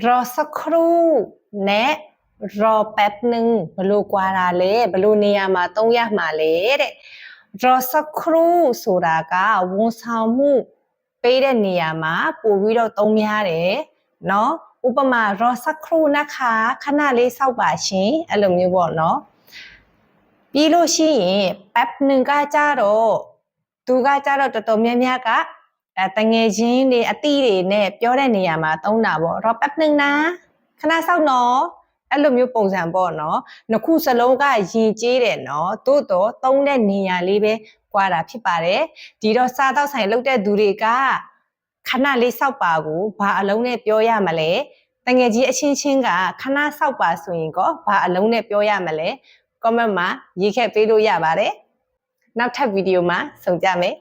รอสักครู่แนะรอแป๊บหนึ่งบลูกวาราเลบลูเนียมาต้องยากมาเลยเด็รอสักครู่สุรากาဝန်ဆောင်မှုပေးတဲ့နေရာမှာပို့ပြီးတော့သုံးများတယ်เนาะဥပမာรอสักครู่นะคะခဏလေးစောက်ပါရှင်အဲ့လိုမျိုးပေါ့เนาะပြီးလို့ရှိရင်แป๊บหนึ่งကကြတော့သူကကြတော့တော်တော်များများကတငယ်ချင်းတွေအတိတွေနဲ့ပြောတဲ့နေရာမှာသုံးတာပေါ့รอแป๊บหนึ่งนะခဏစောက်နော်အဲ့လိုမျိုးပုံစံပေါ့နော်နှစ်ခုစလုံးကယဉ်ကျေးတယ်နော်သို့တော့သုံးတဲ့နေရာလေးပဲကွာတာဖြစ်ပါတယ်ဒီတော့စားတော့ဆိုင်လုပ်တဲ့သူတွေကခဏလေးစောက်ပါကိုဘာအလုံးနဲ့ပြောရမလဲတငယ်ချင်းအချင်းချင်းကခဏစောက်ပါဆိုရင်ကောဘာအလုံးနဲ့ပြောရမလဲcomment မှာရေးခဲ့ပေးလို့ရပါတယ်နောက်ထပ်ဗီဒီယိုမှာဆုံကြမယ်